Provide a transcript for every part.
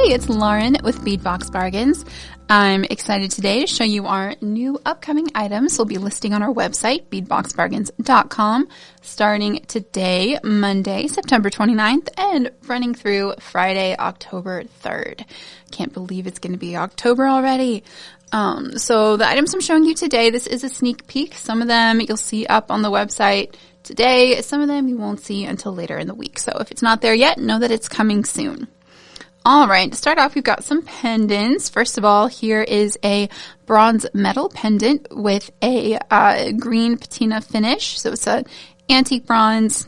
Hey, it's Lauren with Bead Box Bargains. I'm excited today to show you our new upcoming items we'll be listing on our website, beadboxbargains.com, starting today, Monday, September 29th, and running through Friday, October 3rd. Can't believe it's going to be October already. So the items I'm showing you today, this is a sneak peek. Some of them you'll see up on the website today. Some of them you won't see until later in the week. So if it's not there yet, know that it's coming soon. All right, to start off, we've got some pendants. First of all, here is a bronze metal pendant with a green patina finish. So it's an antique bronze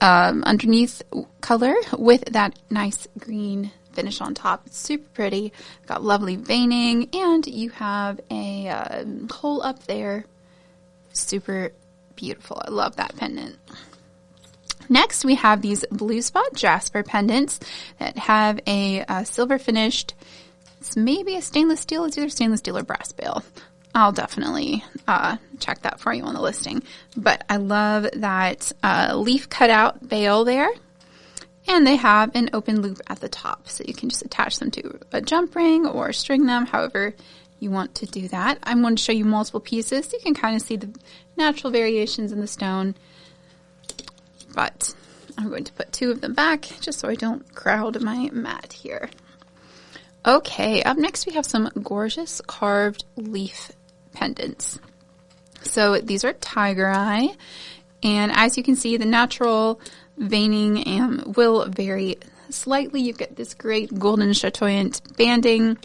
underneath color with that nice green finish on top. It's super pretty. Got lovely veining, and you have a hole up there. Super beautiful. I love that pendant. Next, we have these blue spot jasper pendants that have a silver finished, it's maybe a stainless steel, it's either stainless steel or brass bail. I'll definitely check that for you on the listing. But I love that leaf cutout bail there. And they have an open loop at the top, so you can just attach them to a jump ring or string them, however you want to do that. I'm going to show you multiple pieces so you can kind of see the natural variations in the stone. But I'm going to put two of them back just so I don't crowd my mat here. Okay, up next we have some gorgeous carved leaf pendants. So these are tiger eye, and as you can see, the natural veining will vary slightly. You get this great golden chatoyant banding,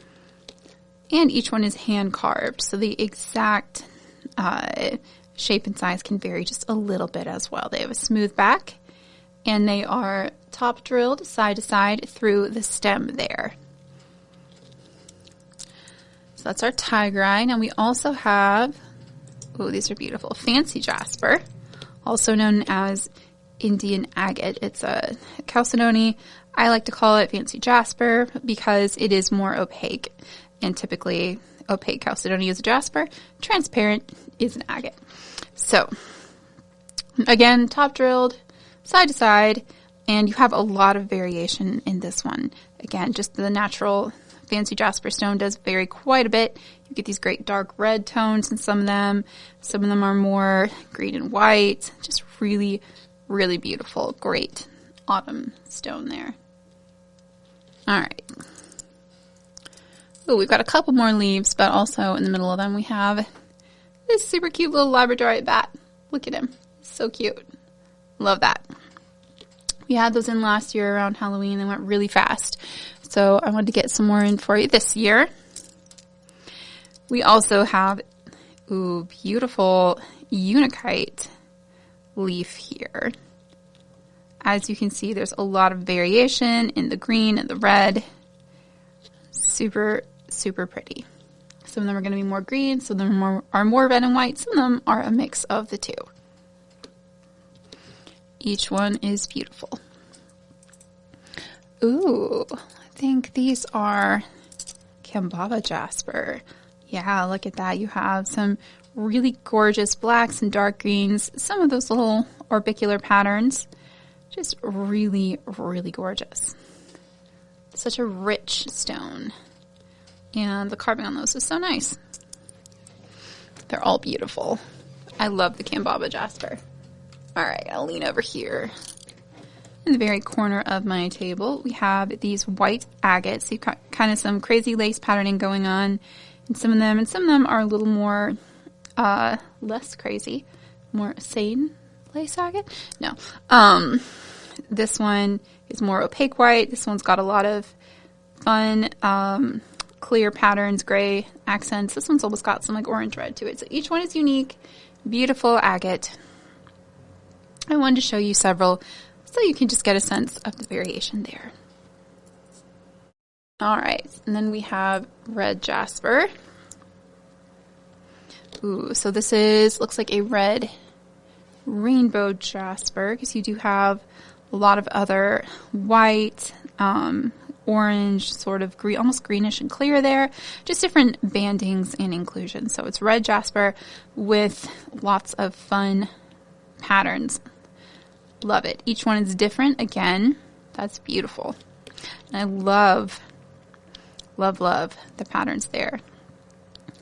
and each one is hand carved, so the exact shape and size can vary just a little bit as well. They have a smooth back, and they are top drilled side to side through the stem there. So that's our tiger eye. Now we also have, oh, these are beautiful, fancy jasper, also known as Indian agate. It's a chalcedony. I like to call it fancy jasper because it is more opaque, and typically opaque chalcedony is a jasper, transparent is an agate. So, again, top drilled, side to side, and you have a lot of variation in this one. Again, just the natural fancy jasper stone does vary quite a bit. You get these great dark red tones in some of them. Some of them are more green and white. Just really, really beautiful. Great autumn stone there. All right. Oh, we've got a couple more leaves, but also in the middle of them we have this super cute little Labradorite bat. Look at him. So cute. Love that. We had those in last year around Halloween. They went really fast. So I wanted to get some more in for you this year. We also have, ooh, beautiful Unikite leaf here. As you can see, there's a lot of variation in the green and the red. Super, super pretty. Some of them are going to be more green, some of them are more red and white, some of them are a mix of the two. Each one is beautiful. Ooh, I think these are Kambaba jasper. Yeah, look at that. You have some really gorgeous blacks and dark greens, some of those little orbicular patterns. Just really, really gorgeous. Such a rich stone. And the carving on those is so nice. They're all beautiful. I love the Kambaba jasper. All right, I'll lean over here. In the very corner of my table, we have these white agates. You've got kind of some crazy lace patterning going on in some of them, and some of them are a little more less crazy, more sane lace agate. No, this one is more opaque white. This one's got a lot of fun clear patterns, gray accents. This one's almost got some like orange red to it. So each one is unique, beautiful agate. I wanted to show you several so you can just get a sense of the variation there. All right, and then we have red jasper. Ooh, so this looks like a red rainbow jasper because you do have a lot of other white, orange, sort of green, almost greenish and clear there. Just different bandings and inclusions. So it's red jasper with lots of fun patterns. Love it. Each one is different. Again, that's beautiful. And I love Love, love the patterns there.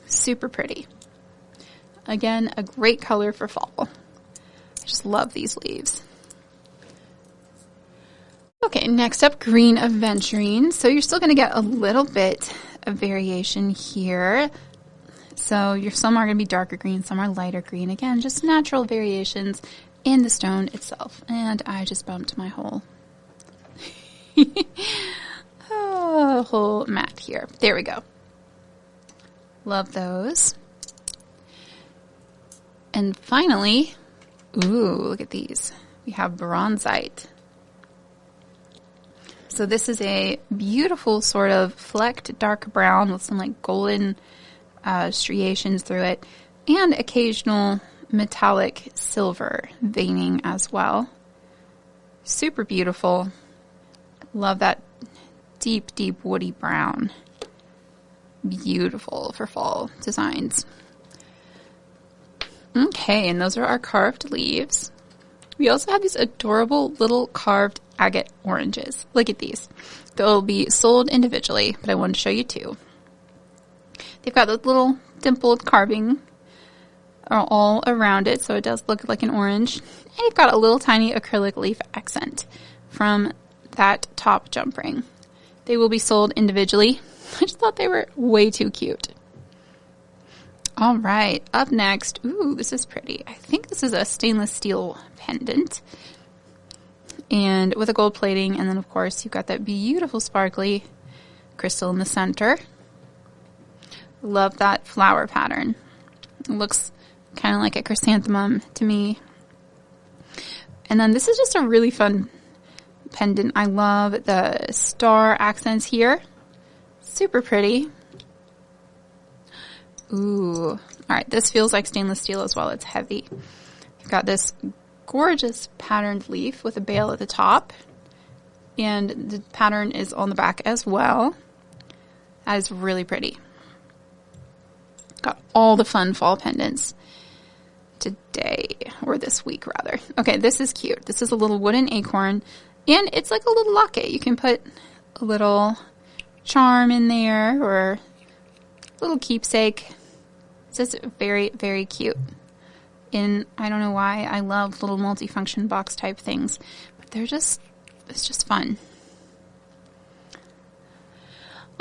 Super pretty. Again, a great color for fall. I just love these leaves. Okay, next up, green aventurine. So you're still going to get a little bit of variation here. So some are going to be darker green, some are lighter green. Again, just natural variations in the stone itself. And I just bumped my whole whole mat here. There we go. Love those. And finally, ooh, look at these. We have bronzite. So this is a beautiful sort of flecked dark brown with some like golden striations through it, and occasional metallic silver veining as well. Super beautiful. Love that deep, deep woody brown. Beautiful for fall designs. Okay, and those are our carved leaves. We also have these adorable little carved agate oranges. Look at these. They'll be sold individually, but I wanted to show you two. They've got the little dimpled carving all around it, so it does look like an orange. And you've got a little tiny acrylic leaf accent from that top jump ring. They will be sold individually. I just thought they were way too cute. All right, up next, ooh, this is pretty. I think this is a stainless steel pendant, and with a gold plating, and then of course you've got that beautiful sparkly crystal in the center. Love that flower pattern. It looks kind of like a chrysanthemum to me. And then this is just a really fun pendant. I love the star accents here. Super pretty. Ooh. All right, this feels like stainless steel as well. It's heavy. You've got this gorgeous patterned leaf with a bail at the top. And the pattern is on the back as well. That is really pretty. Got all the fun fall pendants today, or this week rather. Okay, this is cute. This is a little wooden acorn, and it's like a little locket. You can put a little charm in there or a little keepsake. It's just very, very cute. And I don't know why I love little multifunction box type things, but it's just fun.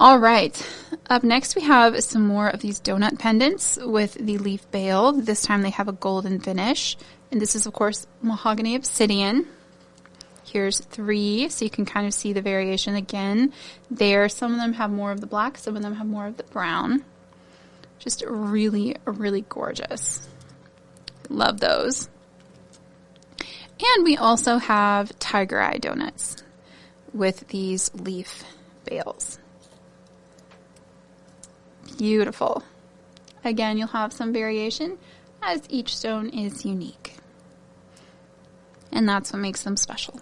All right, up next we have some more of these donut pendants with the leaf bail. This time they have a golden finish, and this is of course mahogany obsidian. Here's 3, so you can kind of see the variation again there. Some of them have more of the black, some of them have more of the brown. Just really, really gorgeous. Love those. And we also have tiger eye donuts with these leaf bails. Beautiful. Again, you'll have some variation as each stone is unique. And that's what makes them special.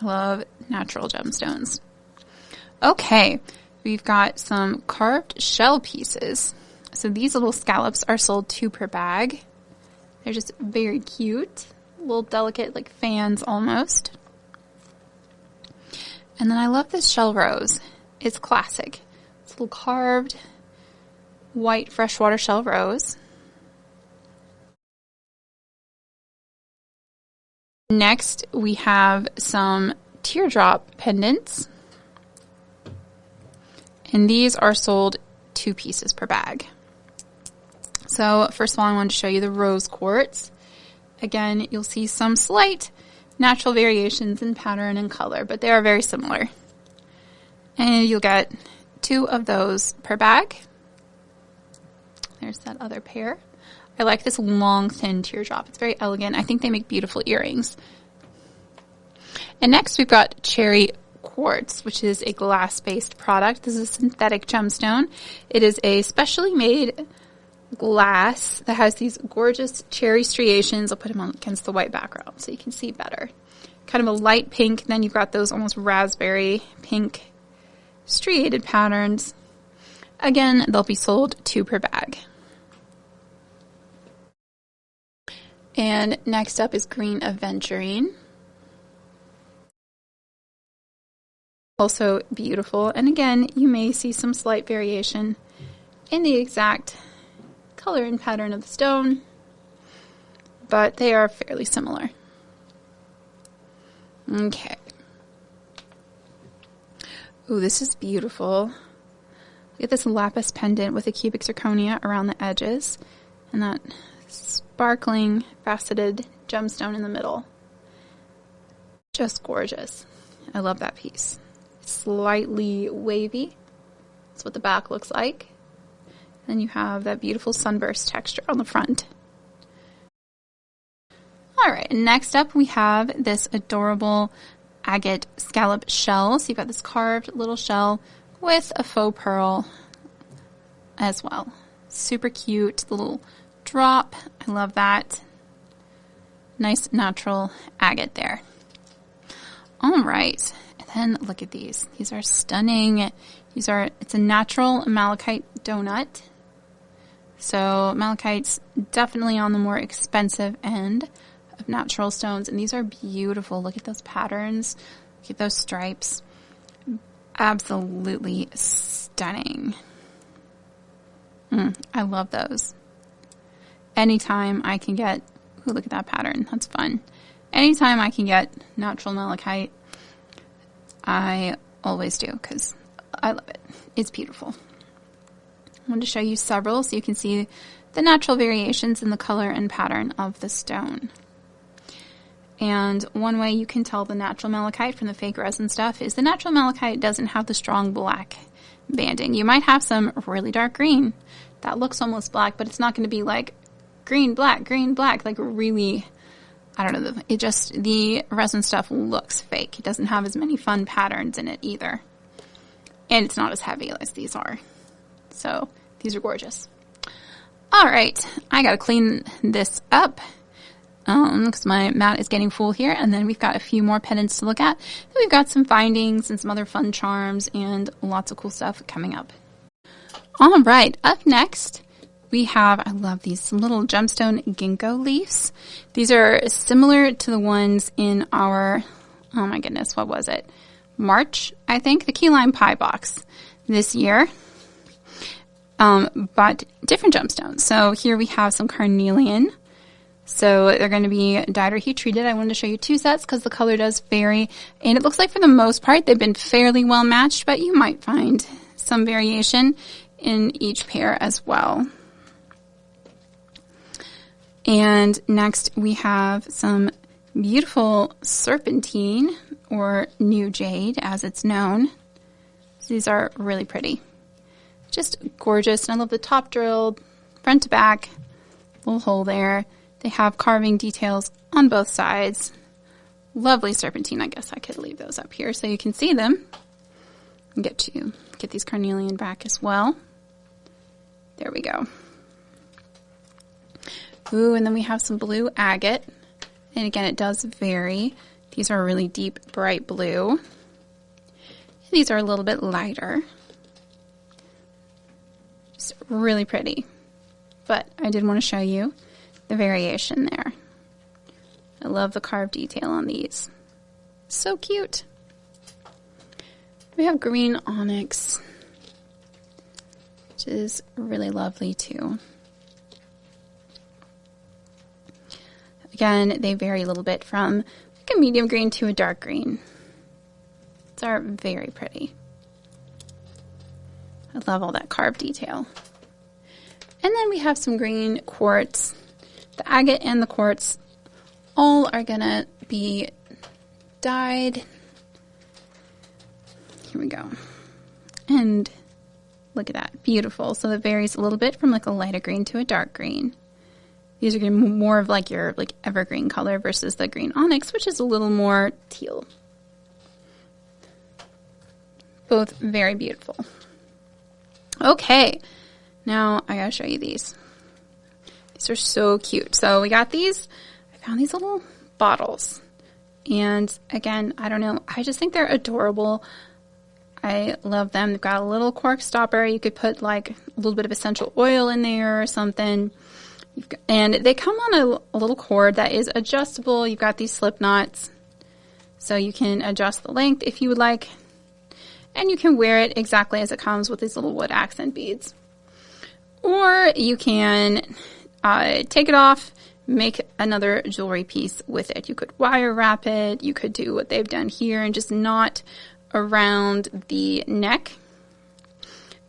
I love natural gemstones. Okay, we've got some carved shell pieces. So these little scallops are sold 2 per bag. They're just very cute. Little delicate, like fans almost. And then I love this shell rose. It's classic. It's a little carved white freshwater shell rose. Next, we have some teardrop pendants. And these are sold 2 pieces per bag. So first of all, I wanted to show you the rose quartz. Again, you'll see some slight natural variations in pattern and color, but they are very similar. And you'll get 2 of those per bag. There's that other pair. I like this long, thin teardrop. It's very elegant. I think they make beautiful earrings. And next we've got cherry quartz, which is a glass-based product. This is a synthetic gemstone. It is a specially made glass that has these gorgeous cherry striations. I'll put them on against the white background so you can see better. Kind of a light pink, then you've got those almost raspberry pink striated patterns. Again, they'll be sold 2 per bag. And next up is green aventurine. Also beautiful. And again, you may see some slight variation in the exact color and pattern of the stone, but they are fairly similar. Okay. Ooh, this is beautiful. Look at this lapis pendant with a cubic zirconia around the edges and that sparkling faceted gemstone in the middle. Just gorgeous. I love that piece. Slightly wavy. That's what the back looks like. Then you have that beautiful sunburst texture on the front. All right, next up we have this adorable agate scallop shell. So you've got this carved little shell with a faux pearl as well. Super cute little drop. I love that. Nice natural agate there. All right, and then look at these. These are stunning. It's a natural malachite donut. So malachite's definitely on the more expensive end of natural stones, and these are beautiful. Look at those patterns. Look at those stripes. Absolutely stunning. I love those. Anytime I can get, ooh, look at that pattern. That's fun. Anytime I can get natural malachite, I always do because I love it. It's beautiful. I wanted to show you several so you can see the natural variations in the color and pattern of the stone. And one way you can tell the natural malachite from the fake resin stuff is the natural malachite doesn't have the strong black banding. You might have some really dark green that looks almost black, but it's not going to be like green, black, like really, I don't know, the resin stuff looks fake. It doesn't have as many fun patterns in it either. And it's not as heavy as these are. So these are gorgeous. All right, I got to clean this up because my mat is getting full here. And then we've got a few more pendants to look at. Then we've got some findings and some other fun charms and lots of cool stuff coming up. All right, up next, we have, I love these little gemstone ginkgo leaves. These are similar to the ones in our, oh my goodness, what was it? March, I think, the key lime pie box this year. But different gemstones. So here we have some carnelian. So they're going to be dyed or heat treated. I wanted to show you two sets because the color does vary. And it looks like for the most part they've been fairly well matched, but you might find some variation in each pair as well. And next we have some beautiful serpentine or new jade as it's known. These are really pretty. Just gorgeous. And I love the top drilled front to back, little hole there. They have carving details on both sides. Lovely serpentine. I guess I could leave those up here so you can see them. And get these carnelian back as well. There we go. Ooh, and then we have some blue agate. And again, it does vary. These are really deep, bright blue. And these are a little bit lighter. Just really pretty. But I did want to show you the variation there. I love the carved detail on these. So cute. We have green onyx, which is really lovely too. Again, they vary a little bit from like a medium green to a dark green. These are very pretty. I love all that carved detail. And then we have some green quartz. The agate and the quartz all are going to be dyed. Here we go. And look at that. Beautiful. So it varies a little bit from like a lighter green to a dark green. These are going to be more of like your like evergreen color versus the green onyx, which is a little more teal. Both very beautiful. Okay, now I gotta show you these. These are so cute. So we got these. I found these little bottles. And again, I don't know. I just think they're adorable. I love them. They've got a little cork stopper. You could put like a little bit of essential oil in there or something. And they come on a little cord that is adjustable. You've got these slip knots. So you can adjust the length if you would like. and you can wear it exactly as it comes with these little wood accent beads. Or you can take it off, make another jewelry piece with it. You could wire wrap it. You could do what they've done here and just knot around the neck.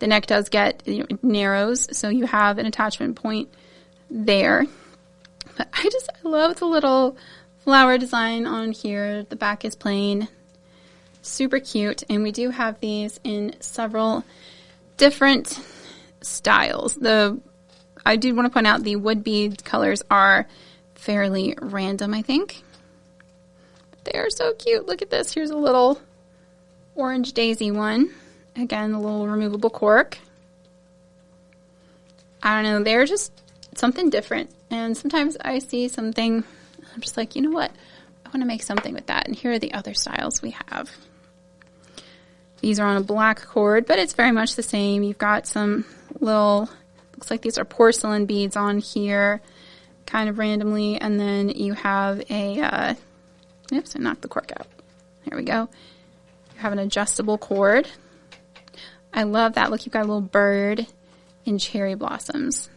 The neck does get, it narrows, so you have an attachment point there. But I love the little flower design on here. The back is plain. Super cute. And we do have these in several different styles. I do want to point out the wood bead colors are fairly random, I think. They are so cute. Look at this. Here's a little orange daisy one. Again, a little removable cork. I don't know. They're just something different. And sometimes I see something, I'm just like, you know what? I want to make something with that. And here are the other styles we have. These are on a black cord, but it's very much the same. You've got some little, looks like these are porcelain beads on here, kind of randomly. And then you have a, oops, I knocked the cork out. There we go. You have an adjustable cord. I love that. Look, you've got a little bird and cherry blossoms.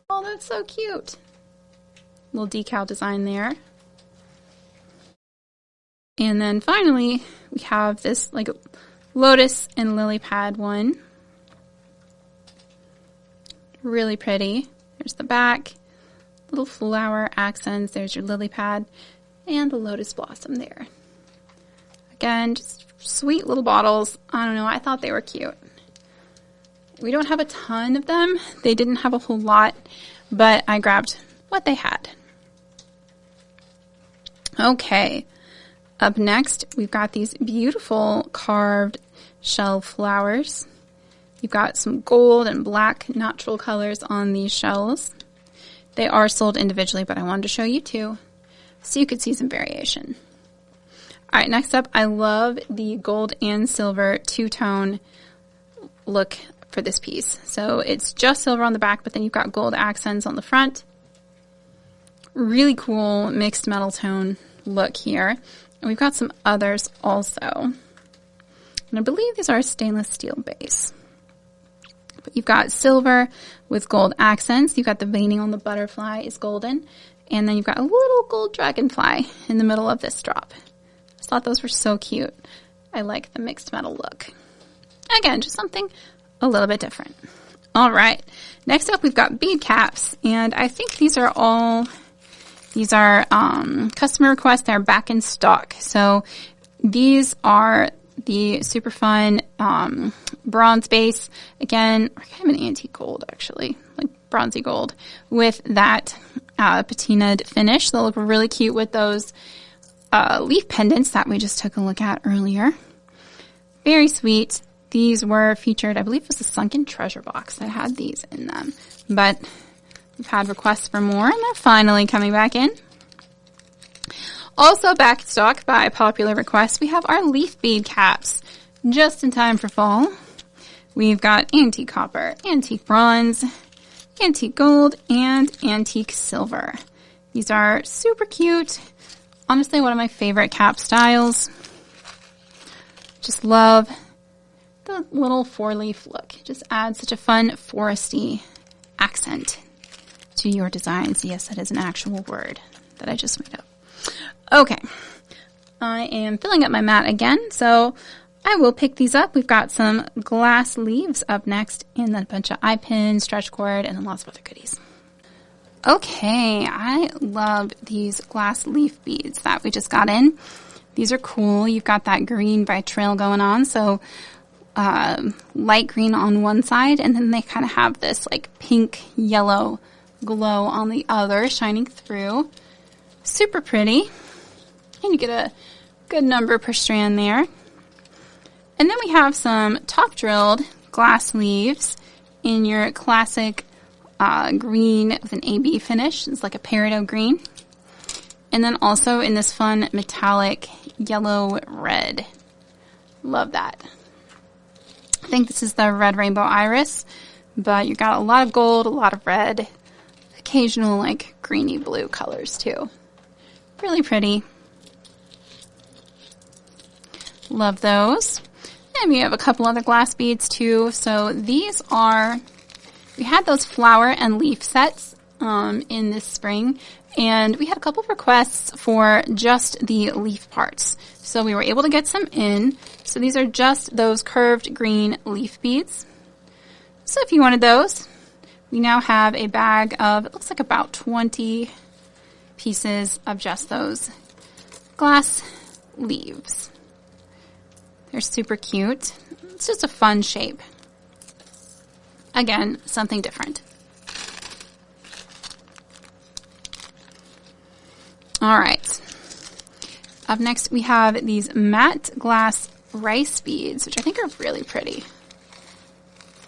Oh, that's so cute. Little decal design there. And then finally, we have this like lotus and lily pad one. Really pretty. There's the back, little flower accents. There's your lily pad and the lotus blossom there. Again, just sweet little bottles. I don't know. I thought they were cute. We don't have a ton of them. They didn't have a whole lot, but I grabbed what they had. Okay. Up next, we've got these beautiful carved shell flowers. You've got some gold and black natural colors on these shells. They are sold individually, but I wanted to show you two so you could see some variation. All right, next up, I love the gold and silver two-tone look for this piece. So it's just silver on the back, but then you've got gold accents on the front. Really cool mixed metal tone look here. And we've got some others also. And I believe these are a stainless steel base. But you've got silver with gold accents. You've got the veining on the butterfly is golden. And then you've got a little gold dragonfly in the middle of this drop. I thought those were so cute. I like the mixed metal look. Again, just something a little bit different. All right. Next up, we've got bead caps. And I think these are customer requests. They're back in stock. So these are the super fun bronze base. Again, kind of an antique gold, actually, like bronzy gold with that patinaed finish. They'll look really cute with those leaf pendants that we just took a look at earlier. Very sweet. These were featured, I believe it was a Sunken Treasure box that had these in them. But we've had requests for more, and they're finally coming back in. Also back in stock by popular request, we have our leaf bead caps, just in time for fall. We've got antique copper, antique bronze, antique gold, and antique silver. These are super cute. Honestly, one of my favorite cap styles. Just love the little four-leaf look. It just adds such a fun foresty accent to your designs. Yes, that is an actual word that I just made up. Okay, I am filling up my mat again, so I will pick these up. We've got some glass leaves up next, and then a bunch of eye pins, stretch cord, and then lots of other goodies. Okay, I love these glass leaf beads that we just got in. These are cool. You've got that green by trail going on, so light green on one side, and then they kind of have this like pink yellow glow on the other shining through. Super pretty. And you get a good number per strand there. And then we have some top drilled glass leaves in your classic green with an AB finish. It's like a peridot green. And then also in this fun metallic yellow red. Love that. I think this is the red rainbow iris, but you got a lot of gold, a lot of red, occasional like greeny blue colors too. Really pretty. Love those. And we have a couple other glass beads too. So these are, we had those flower and leaf sets in this spring, and we had a couple of requests for just the leaf parts. So we were able to get some in. So these are just those curved green leaf beads. So if you wanted those, we now have a bag of, it looks like about 20 pieces of just those glass leaves. They're super cute. It's just a fun shape. Again, something different. All right. Up next, we have these matte glass rice beads, which I think are really pretty.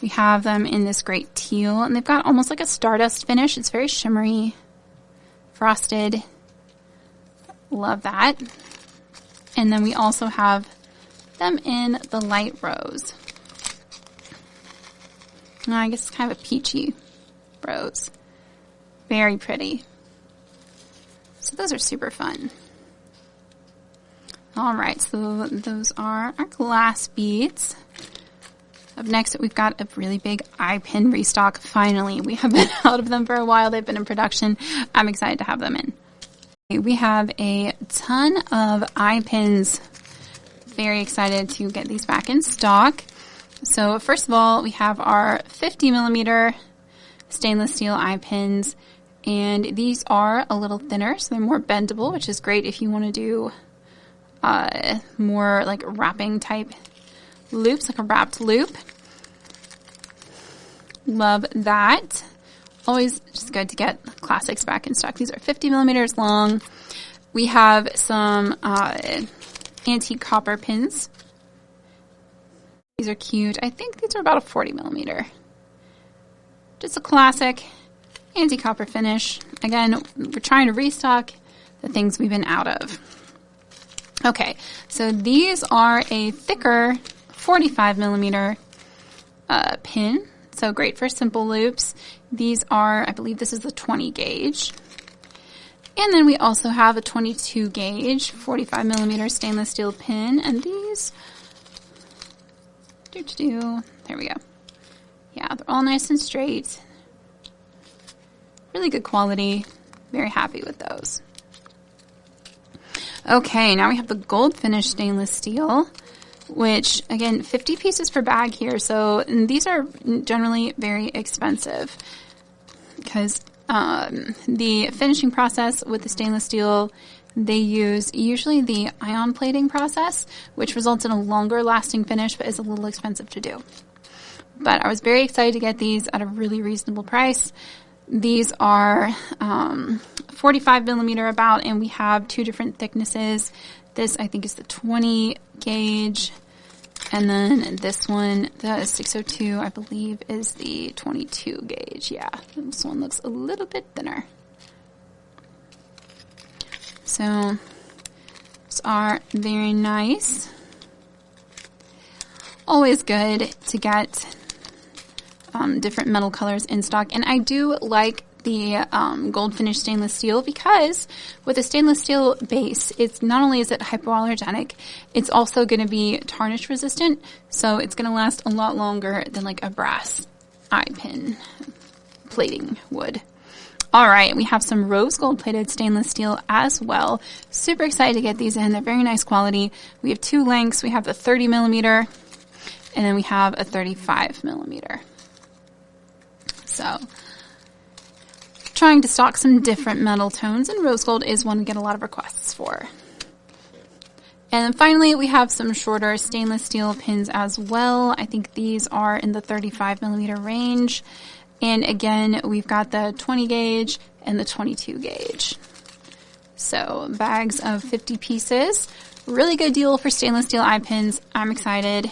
We have them in this great teal, and they've got almost like a stardust finish. It's very shimmery, frosted. Love that. And then we also have them in the light rose. I guess it's kind of a peachy rose. Very pretty. So those are super fun. All right, so those are our glass beads. Up next, we've got a really big eye pin restock. Finally, we have been out of them for a while. They've been in production. I'm excited to have them in. We have a ton of eye pins. Very excited to get these back in stock. So first of all, we have our 50 millimeter stainless steel eye pins, and these are a little thinner, so they're more bendable, which is great if you want to do more like wrapping type loops, like a wrapped loop. Love that. Always just good to get classics back in stock. These are 50 millimeters long. We have some antique copper pins. These are cute. I think these are about a 40 millimeter. Just a classic antique copper finish. Again, we're trying to restock the things we've been out of. Okay, so these are a thicker 45 millimeter pin. So great for simple loops. These are, I believe this is the 20 gauge. And then we also have a 22 gauge 45 millimeter stainless steel pin. And these, there we go. Yeah, they're all nice and straight. Really good quality. Very happy with those. Okay, now we have the gold finish stainless steel, which again, 50 pieces per bag here. So these are generally very expensive because the finishing process with the stainless steel, they use usually the ion plating process, which results in a longer lasting finish, but is a little expensive to do. But I was very excited to get these at a really reasonable price. These are 45 millimeter about, and we have two different thicknesses. This, I think, is the 20 gauge, and then this one, the 602, I believe, is the 22 gauge. Yeah, this one looks a little bit thinner. So, these are very nice. Always good to get different metal colors in stock. And I do like the gold finish stainless steel because with a stainless steel base, it's not only is it hypoallergenic, it's also going to be tarnish resistant. So it's going to last a lot longer than like a brass eye pin plating would. All right, we have some rose gold plated stainless steel as well. Super excited to get these in. They're very nice quality. We have two lengths. We have the 30 millimeter and then we have a 35 millimeter. So, trying to stock some different metal tones, and rose gold is one we get a lot of requests for. And then finally, we have some shorter stainless steel pins as well. I think these are in the 35 millimeter range. And again, we've got the 20 gauge and the 22 gauge. So, bags of 50 pieces. Really good deal for stainless steel eye pins. I'm excited.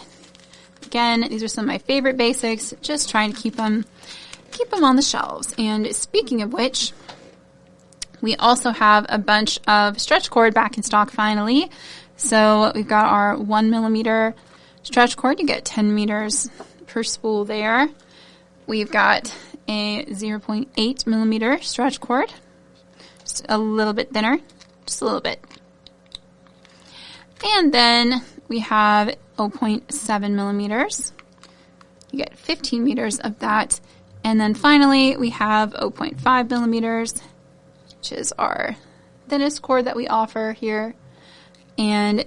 Again, these are some of my favorite basics. Just trying to keep them on the shelves. And speaking of which, we also have a bunch of stretch cord back in stock finally. So we've got our 1 millimeter stretch cord. You get 10 meters per spool there. We've got a 0.8 millimeter stretch cord. Just a little bit thinner. Just a little bit. And then we have 0.7 millimeters. You get 15 meters of that. And then finally, we have 0.5 millimeters, which is our thinnest cord that we offer here. And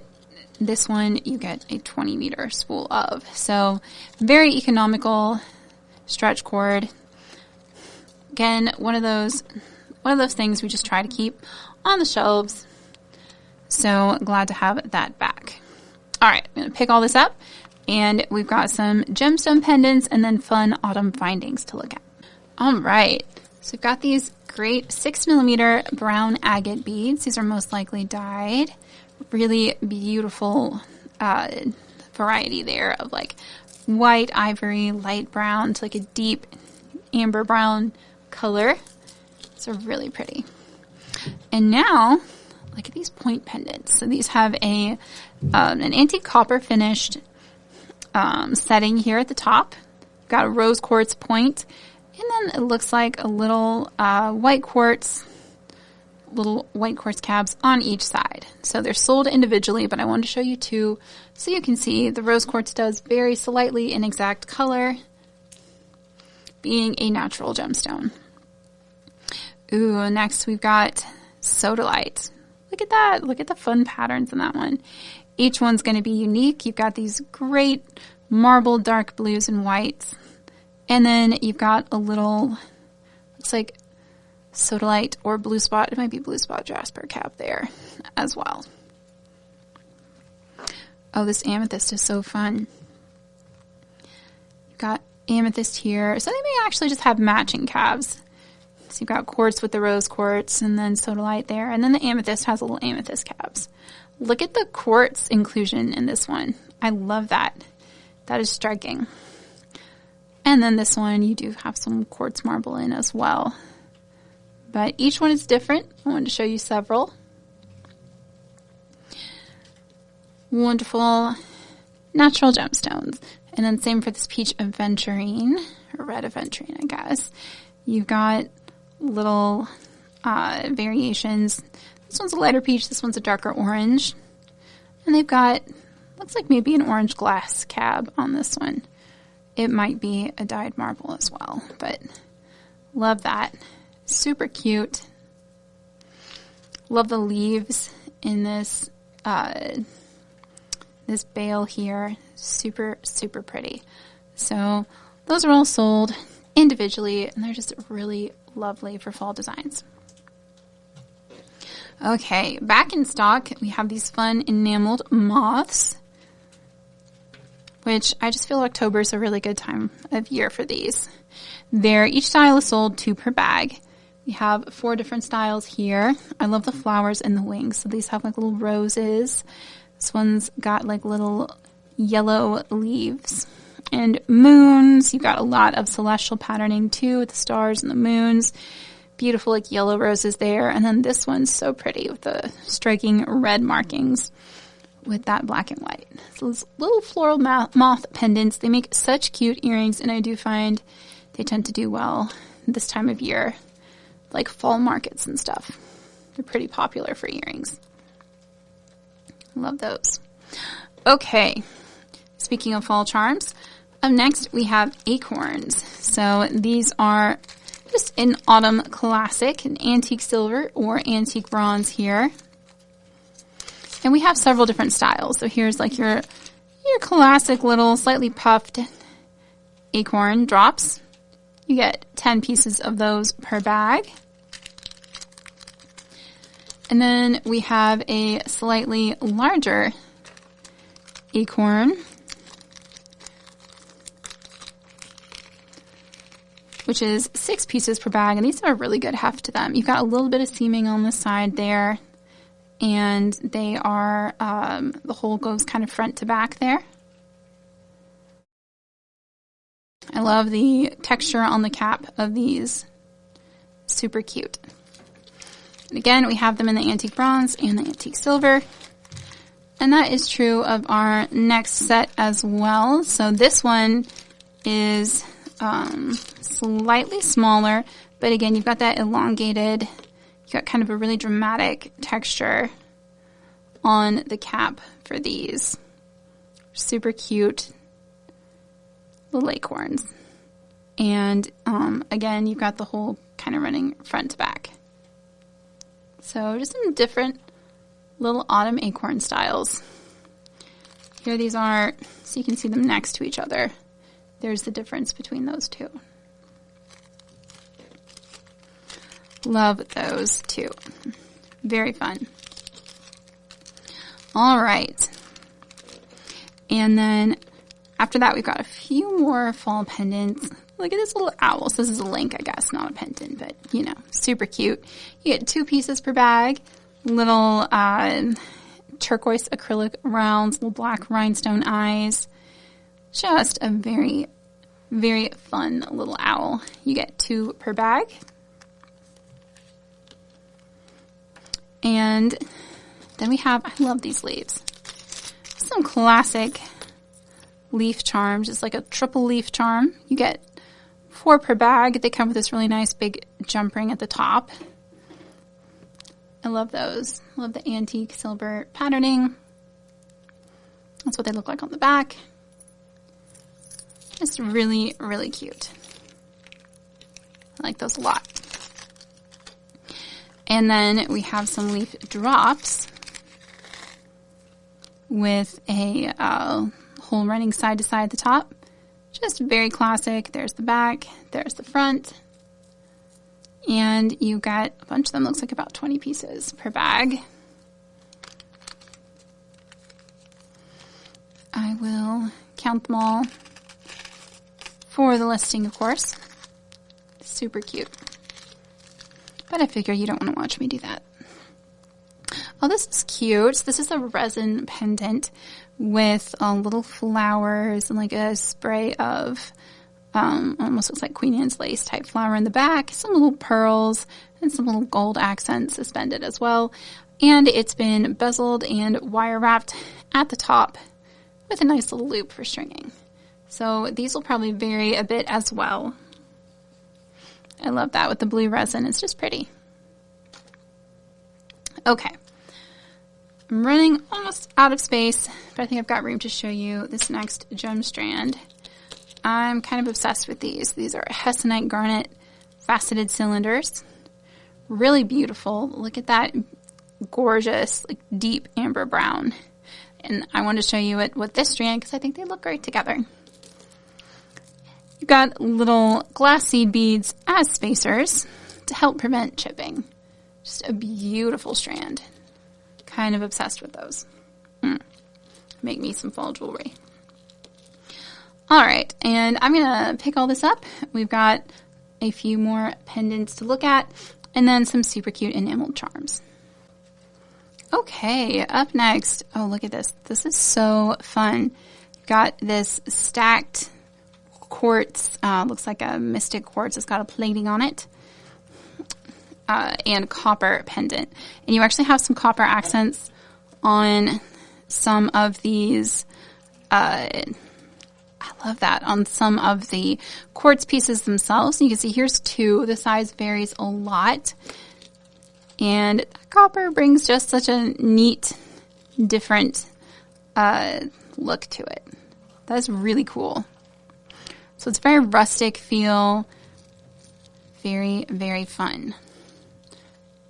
this one you get a 20 meter spool of. So very economical stretch cord. Again, one of those things we just try to keep on the shelves. So glad to have that back. All right, I'm going to pick all this up, and we've got some gemstone pendants and then fun autumn findings to look at. All right, so we've got these great 6 millimeter brown agate beads. These are most likely dyed. Really beautiful variety there of like white, ivory, light brown to like a deep amber brown color. These are really pretty. And now, look at these point pendants. So these have an antique copper finished setting here at the top. Got a rose quartz point, and then it looks like a little white quartz cabs on each side. So they're sold individually, but I wanted to show you two so you can see the rose quartz does vary slightly in exact color, being a natural gemstone. Ooh, next we've got sodalite. Look at that. Look at the fun patterns in that one. Each one's going to be unique. You've got these great marble dark blues and whites. And then you've got a little, looks like sodalite or blue spot. It might be blue spot jasper cap there as well. Oh, this amethyst is so fun. You've got amethyst here. So they may actually just have matching calves. So you've got quartz with the rose quartz and then sodalite there. And then the amethyst has little amethyst calves. Look at the quartz inclusion in this one. I love that. That is striking. And then this one, you do have some quartz marble in as well. But each one is different. I wanted to show you several. Wonderful natural gemstones. And then same for this peach aventurine, or red aventurine, I guess. You've got little variations. This one's a lighter peach, this one's a darker orange. And they've got, looks like maybe an orange glass cab on this one. It might be a dyed marble as well, but love that. Super cute. Love the leaves in this this bale here. Super, super pretty. So those are all sold individually, and they're just really lovely for fall designs. Okay, back in stock, we have these fun enameled moths, which I just feel October is a really good time of year for these. Each style is sold 2 per bag. We have 4 different styles here. I love the flowers and the wings. So these have like little roses. This one's got like little yellow leaves. And moons. You've got a lot of celestial patterning too with the stars and the moons. Beautiful like yellow roses there. And then this one's so pretty with the striking red markings with that black and white. So these little floral moth pendants. They make such cute earrings, and I do find they tend to do well this time of year, like fall markets and stuff. They're pretty popular for earrings. Love those. Okay, speaking of fall charms, up next we have acorns. So these are just an autumn classic, an antique silver or antique bronze here. And we have several different styles. So here's like your classic little slightly puffed acorn drops. You get 10 pieces of those per bag. And then we have a slightly larger acorn, which is 6 pieces per bag. And these have a really good heft to them. You've got a little bit of seaming on the side there. And they are, the hole goes kind of front to back there. I love the texture on the cap of these. Super cute. And again, we have them in the antique bronze and the antique silver. And that is true of our next set as well. So this one is slightly smaller, but again, you've got that elongated, you've got kind of a really dramatic texture on the cap for these. Super cute little acorns. And again, you've got the whole kind of running front to back. So just some different little autumn acorn styles. Here these are, so you can see them next to each other. There's the difference between those two. Love those too. Very fun. All right. And then after that, we've got a few more fall pendants. Look at this little owl. So this is a link, I guess, not a pendant, but you know, super cute. You get 2 pieces per bag. Little turquoise acrylic rounds, little black rhinestone eyes. Just a very, very fun little owl. You get 2 per bag. And then we have, I love these leaves. Some classic leaf charms. It's like a triple leaf charm. You get 4 per bag. They come with this really nice big jump ring at the top. I love those. Love the antique silver patterning. That's what they look like on the back. Just really, really cute. I like those a lot. And then we have some leaf drops with a hole running side to side at the top. Just very classic. There's the back, there's the front. And you got a bunch of them, looks like about 20 pieces per bag. I will count them all for the listing, of course. Super cute. But I figure you don't want to watch me do that. Oh, this is cute. This is a resin pendant with little flowers and like a spray of almost looks like Queen Anne's lace type flower in the back. Some little pearls and some little gold accents suspended as well. And it's been bezeled and wire wrapped at the top with a nice little loop for stringing. So these will probably vary a bit as well. I love that with the blue resin. It's just pretty. Okay. I'm running almost out of space, but I think I've got room to show you this next gem strand. I'm kind of obsessed with these. These are Hessonite garnet faceted cylinders. Really beautiful. Look at that gorgeous, like deep amber brown. And I wanted to show you it with this strand because I think they look great together. You've got little glass seed beads as spacers to help prevent chipping. Just a beautiful strand. Kind of obsessed with those. Make me some fall jewelry. All right, and I'm going to pick all this up. We've got a few more pendants to look at, and then some super cute enameled charms. Okay, up next. Oh, look at this. This is so fun. Got this stacked quartz, looks like a mystic quartz. It's got a plating on it, and copper pendant. And you actually have some copper accents on some of these, I love that, on some of the quartz pieces themselves. You can see here's 2. The size varies a lot. And copper brings just such a neat, different look to it. That's really cool. So it's very rustic feel, very, very fun.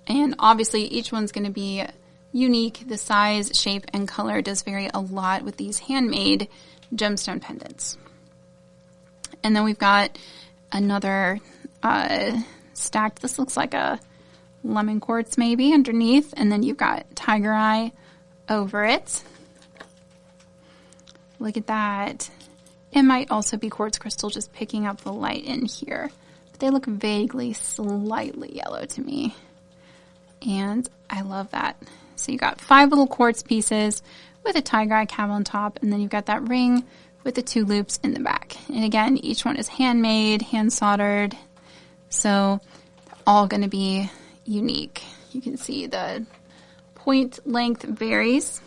And obviously each one's going to be unique. The size, shape, and color does vary a lot with these handmade gemstone pendants. And then we've got another stacked, this looks like a lemon quartz maybe underneath, and then you've got tiger eye over it. Look at that. It might also be quartz crystal just picking up the light in here. But they look vaguely, slightly yellow to me. And I love that. So you got 5 little quartz pieces with a tiger eye cav on top, and then you've got that ring with the 2 loops in the back. And again, each one is handmade, hand soldered. So they're all going to be unique. You can see the point length varies.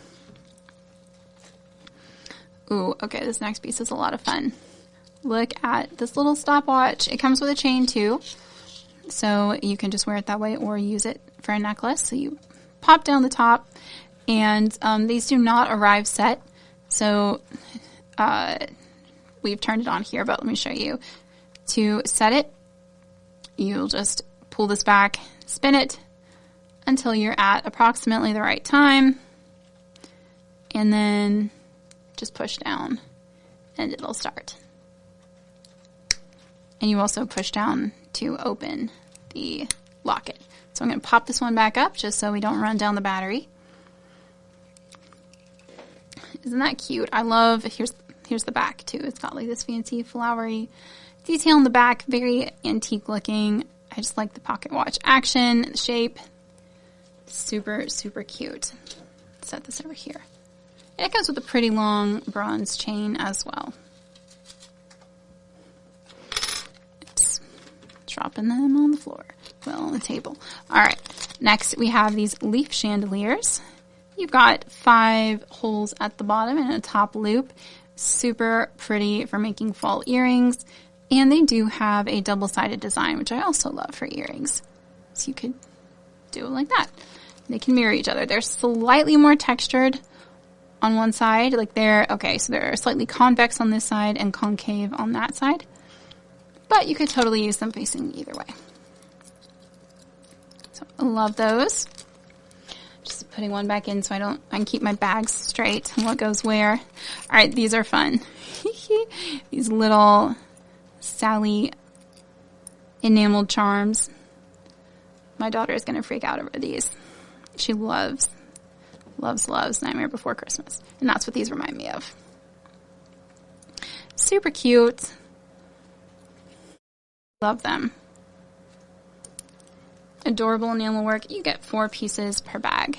Ooh, okay, this next piece is a lot of fun. Look at this little stopwatch. It comes with a chain too, so you can just wear it that way or use it for a necklace. So you pop down the top, and these do not arrive set. So we've turned it on here, but let me show you. To set it, you'll just pull this back, spin it until you're at approximately the right time, and then just push down and it'll start. And you also push down to open the locket. So I'm going to pop this one back up just so we don't run down the battery. Isn't that cute? I love, here's the back too. It's got like this fancy flowery detail in the back, very antique looking. I just like the pocket watch action, the shape. Super, super cute. Set this over here. And it comes with a pretty long bronze chain as well. Oops. Dropping them on the floor. Well, on the table. All right. Next, we have these leaf chandeliers. You've got 5 holes at the bottom and a top loop. Super pretty for making fall earrings. And they do have a double-sided design, which I also love for earrings. So you could do it like that. They can mirror each other. They're slightly more textured on one side. Like so they're slightly convex on this side and concave on that side. But you could totally use them facing either way. So I love those. Just putting one back in so I can keep my bags straight and what goes where. All right, these are fun. These little Sally enameled charms. My daughter is going to freak out over these. She loves Nightmare Before Christmas. And that's what these remind me of. Super cute. Love them. Adorable enamel work. You get 4 pieces per bag.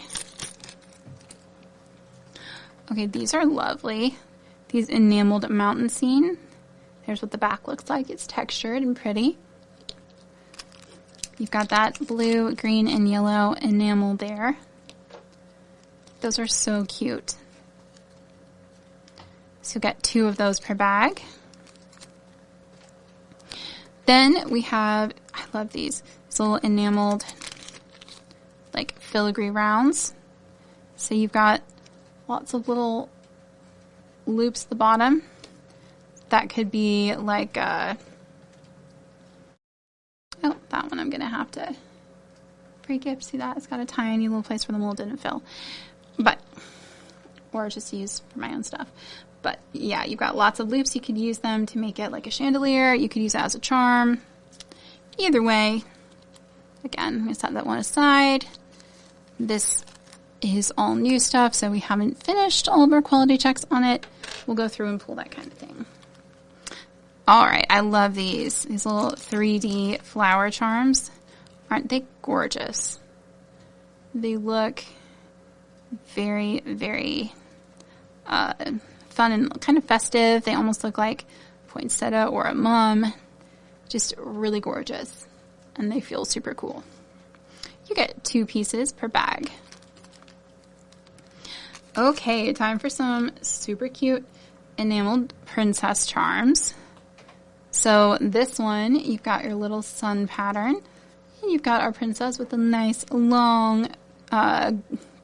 Okay, these are lovely. These enameled mountain scene. Here's what the back looks like. It's textured and pretty. You've got that blue, green, and yellow enamel there. Those are so cute. So you'll get 2 of those per bag. Then we have, I love these little enameled, like, filigree rounds. So you've got lots of little loops at the bottom. That could be like oh, that one I'm going to have to break up. See that? It's got a tiny little place where the mold didn't fill. But, or just use for my own stuff. But yeah, you've got lots of loops. You could use them to make it like a chandelier. You could use it as a charm. Either way, again, I'm going to set that one aside. This is all new stuff, so we haven't finished all of our quality checks on it. We'll go through and pull that kind of thing. All right, I love these little 3D flower charms. Aren't they gorgeous? They look very, very fun and kind of festive. They almost look like poinsettia or a mum. Just really gorgeous. And they feel super cool. You get 2 pieces per bag. Okay, time for some super cute enameled princess charms. So this one, you've got your little sun pattern. And you've got our princess with a nice long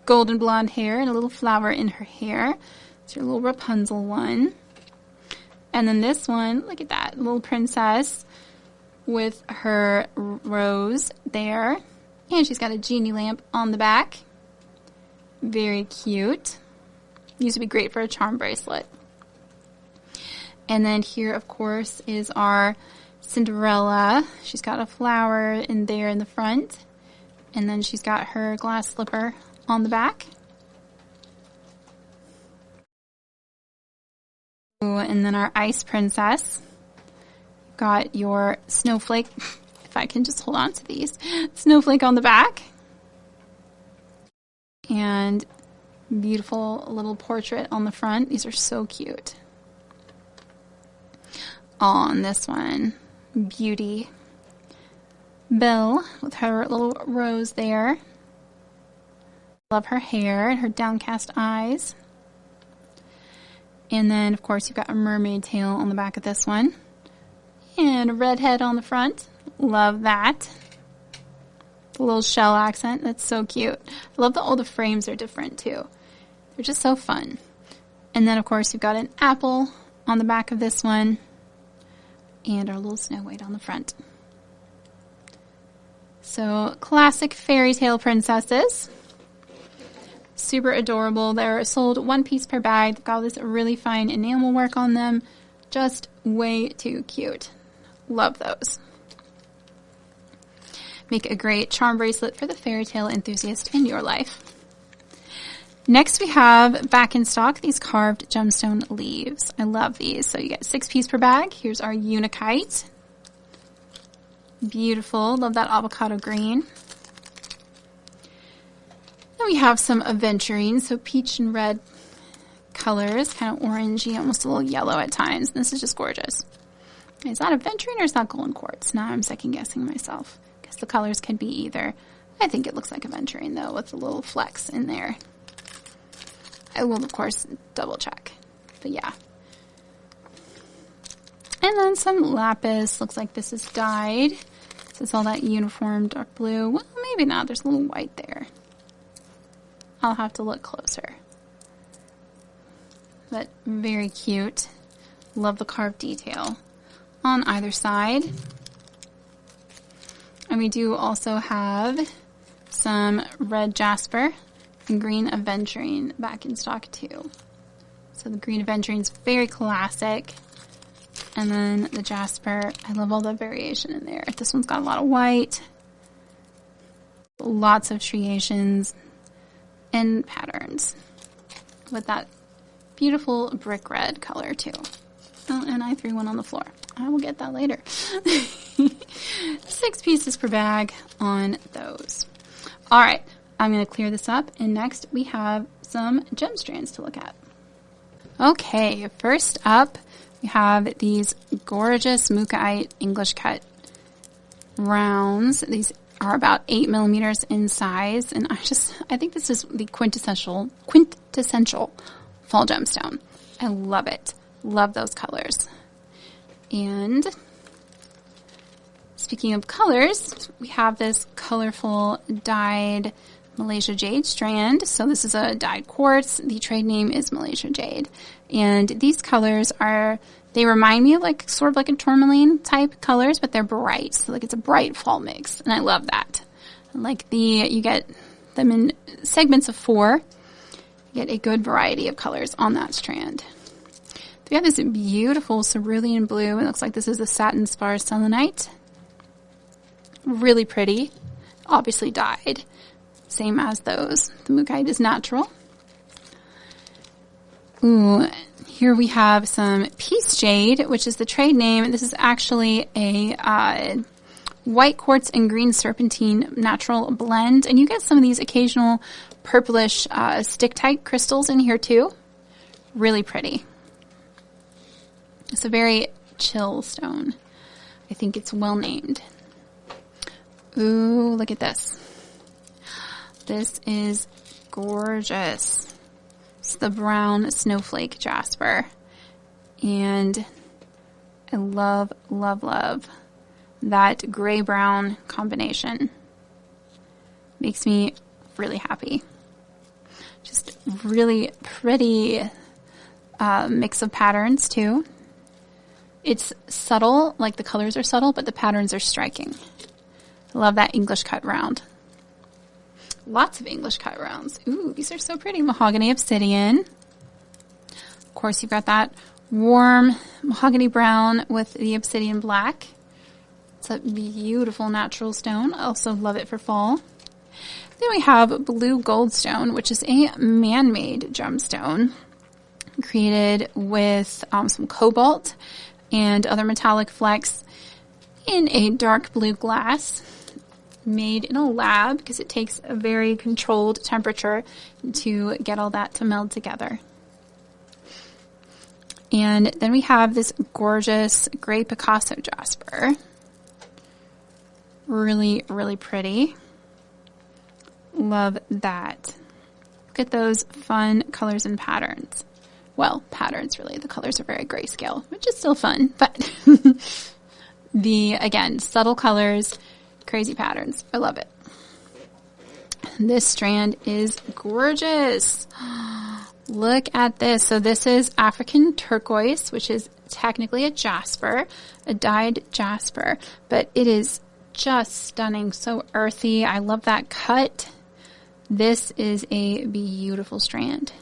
golden blonde hair and a little flower in her hair. It's your little Rapunzel one. And then this one, look at that, little princess with her rose there. And she's got a genie lamp on the back. Very cute. Used to be great for a charm bracelet. And then here, of course, is our Cinderella. She's got a flower in there in the front. And then she's got her glass slipper on the back. Ooh, and then our ice princess. Got your snowflake, if I can just hold on to these, snowflake on the back. And beautiful little portrait on the front. These are so cute. On this one, Beauty Belle with her little rose there. Love her hair and her downcast eyes. And then, of course, you've got a mermaid tail on the back of this one. And a red head on the front. Love that. The little shell accent. That's so cute. I love that all the frames are different, too. They're just so fun. And then, of course, you've got an apple on the back of this one and our little Snow White on the front. So, classic fairy tale princesses. Super adorable. They're sold 1 piece per bag. They've got all this really fine enamel work on them. Just way too cute. Love those. Make a great charm bracelet for the fairy tale enthusiast in your life. Next, we have back in stock these carved gemstone leaves. I love these. So you get 6 pieces per bag. Here's our Unikite. Beautiful. Love that avocado green. Then we have some aventurine, so peach and red colors, kind of orangey, almost a little yellow at times. This is just gorgeous. Is that aventurine or is that golden quartz? Now I'm second guessing myself because the colors could be either. I think it looks like aventurine though, with a little flecks in there. I will of course double check, but yeah. And then some lapis. Looks like this is dyed. So it's all that uniform dark blue. Well, maybe not. There's a little white there. I'll have to look closer. But very cute. Love the carved detail on either side. And we do also have some red jasper and green aventurine back in stock too. So the green aventurine is very classic. And then the jasper, I love all the variation in there. This one's got a lot of white, lots of striations and patterns with that beautiful brick red color too. Oh, and I threw one on the floor. I will get that later. 6 pieces per bag on those. All right, I'm going to clear this up. And next we have some gem strands to look at. Okay, first up, we have these gorgeous Mookaite English cut rounds. These are about 8 millimeters in size, and I think this is the quintessential fall gemstone. I love it. Love those colors. And speaking of colors, we have this colorful dyed Malaysia Jade strand. So this is a dyed quartz. The trade name is Malaysia Jade. And these colors they remind me of sort of like a tourmaline type colors, but they're bright. So it's a bright fall mix. And I love that. You get them in segments of 4. You get a good variety of colors on that strand. We have this beautiful cerulean blue. It looks like this is a satin spar selenite. Really pretty. Obviously dyed. Same as those. The Mookaite is natural. Ooh, here we have some Peace Jade, which is the trade name. This is actually a white quartz and green serpentine natural blend. And you get some of these occasional purplish stick-type crystals in here too. Really pretty. It's a very chill stone. I think it's well named. Ooh, look at this. This is gorgeous. It's the brown snowflake jasper. And I love, love, love that gray-brown combination. Makes me really happy. Just really pretty mix of patterns too. It's subtle, the colors are subtle, but the patterns are striking. I love that English cut round. Lots of English cut rounds. Ooh, these are so pretty. Mahogany obsidian. Of course, you've got that warm mahogany brown with the obsidian black. It's a beautiful natural stone. I also love it for fall. Then we have blue goldstone, which is a man-made gemstone created with some cobalt and other metallic flecks in a dark blue glass, made in a lab because it takes a very controlled temperature to get all that to meld together. And then we have this gorgeous gray Picasso jasper. Really, really pretty. Love that. Look at those fun colors and patterns. Well, patterns really. The colors are very grayscale, which is still fun, but again, subtle colors, crazy patterns. I love it. This strand is gorgeous. Look at this. So this is African turquoise, which is technically a jasper, a dyed jasper, but it is just stunning. So earthy. I love that cut. This is a beautiful strand.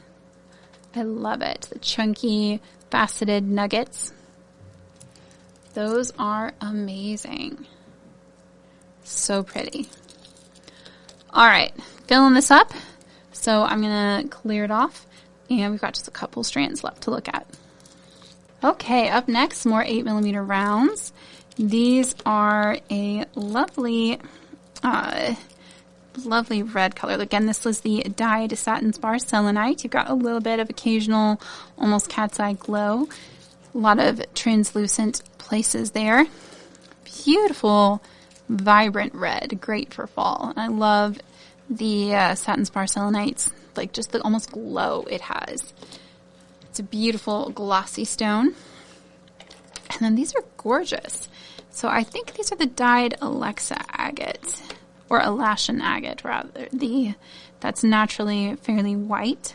I love it. The chunky, faceted nuggets. Those are amazing. So pretty. All right, filling this up. So I'm going to clear it off. And we've got just a couple strands left to look at. Okay, up next, more 8mm rounds. These are a lovely, lovely red color. Again, this was the dyed satin spar selenite. You've got a little bit of occasional, almost cat's eye glow. A lot of translucent places there. Beautiful, vibrant red. Great for fall. And I love the satin spar selenites, like just the almost glow it has. It's a beautiful glossy stone. And then these are gorgeous. So I think these are the dyed Alexa agate, or Alaskan agate rather. That's naturally fairly white.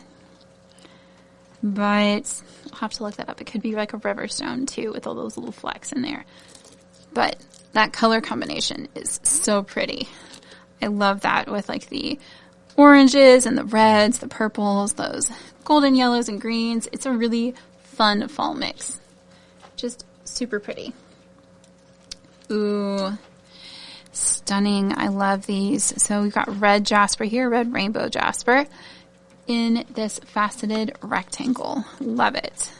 But I'll have to look that up. It could be like a river stone too, with all those little flecks in there. But that color combination is so pretty. I love that with like the oranges and the reds, the purples, those golden yellows and greens. It's a really fun fall mix. Just super pretty. Ooh, stunning. I love these. So we've got red jasper here, red rainbow jasper in this faceted rectangle. Love it.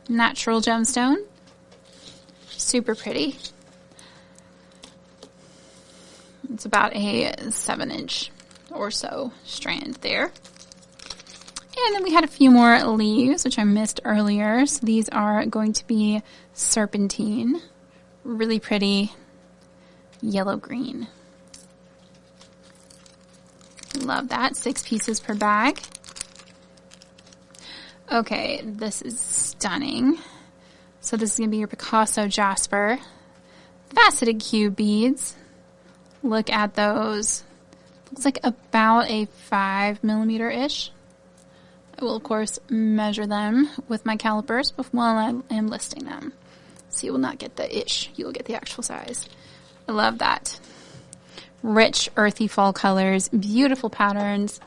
Natural gemstone. Super pretty. It's about a 7-inch or so strand there. And then we had a few more leaves, which I missed earlier. So these are going to be serpentine. Really pretty yellow-green. Love that. 6 pieces per bag. Okay, this is stunning. So this is going to be your Picasso jasper. Faceted cube beads. Look at those. Looks like about a 5mm-ish. I will, of course, measure them with my calipers while I am listing them. So you will not get the ish. You will get the actual size. I love that. Rich, earthy fall colors, beautiful patterns.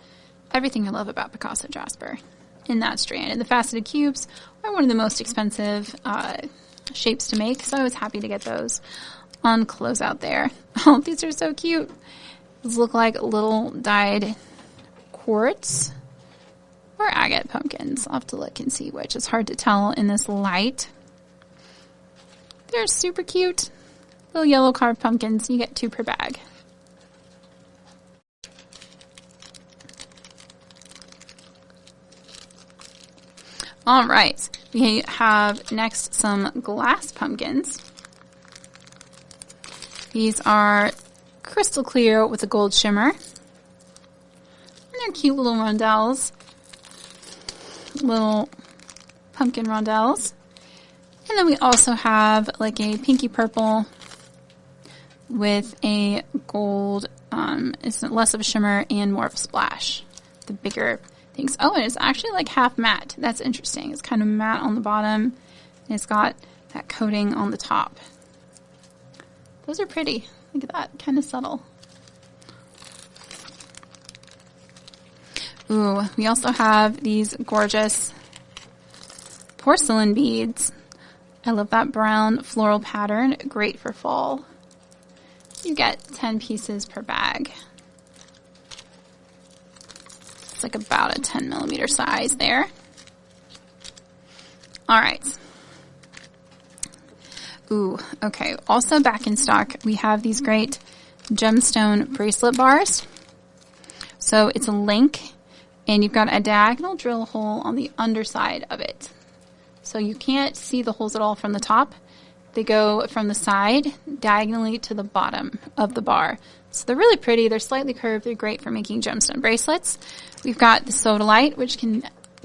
Everything I love about Picasso jasper in that strand. And the faceted cubes are one of the most expensive shapes to make, so I was happy to get those on closeout there. Oh, these are so cute. These look like little dyed quartz or agate pumpkins. I'll have to look and see which. It's hard to tell in this light. They're super cute. Little yellow carved pumpkins. You get 2 per bag. All right. We have next some glass pumpkins. These are crystal clear with a gold shimmer. And they're cute little rondelles. Little pumpkin rondelles. And then we also have like a pinky purple with a gold, it's less of a shimmer and more of a splash. The bigger things. Oh, and it's actually like half matte. That's interesting. It's kind of matte on the bottom. And it's got that coating on the top. Those are pretty. Look at that. Kind of subtle. Ooh, we also have these gorgeous porcelain beads. I love that brown floral pattern. Great for fall. You get 10 pieces per bag. It's like about a 10mm size there. All right. Ooh, okay. Also back in stock, we have these great gemstone bracelet bars. So it's a link, and you've got a diagonal drill hole on the underside of it. So you can't see the holes at all from the top. They go from the side diagonally to the bottom of the bar. So they're really pretty. They're slightly curved. They're great for making gemstone bracelets. We've got the sodalite, which can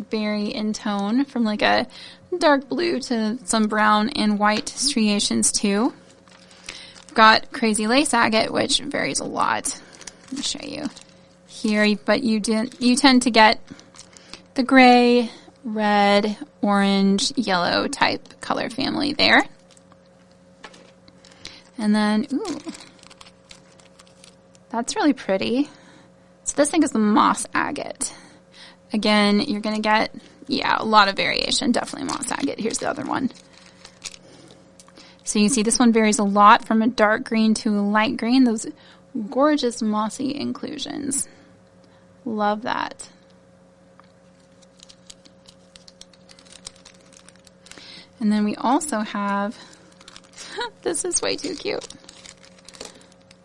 vary in tone from like a dark blue to some brown and white striations too. We've got crazy lace agate, which varies a lot. Let me show you here, but you tend to get the gray, red, orange, yellow type color family there. And then, ooh, that's really pretty. So this thing is the moss agate. Again, you're going to get, yeah, a lot of variation. Definitely moss agate. Here's the other one. So you see this one varies a lot from a dark green to a light green. Those gorgeous mossy inclusions. Love that. And then we also have, this is way too cute.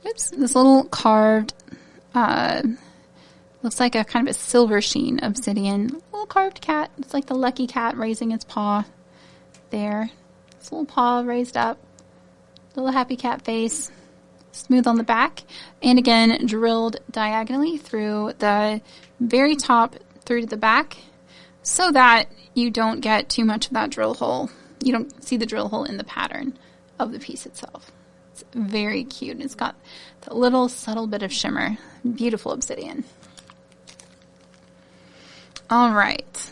Oops, this little carved, looks like a kind of a silver sheen obsidian. Little carved cat. It's like the lucky cat raising its paw there. Its little paw raised up. Little happy cat face. Smooth on the back. And again, drilled diagonally through the very top through to the back so that you don't get too much of that drill hole. You don't see the drill hole in the pattern of the piece itself. It's very cute. It's got the little subtle bit of shimmer. Beautiful obsidian. All right.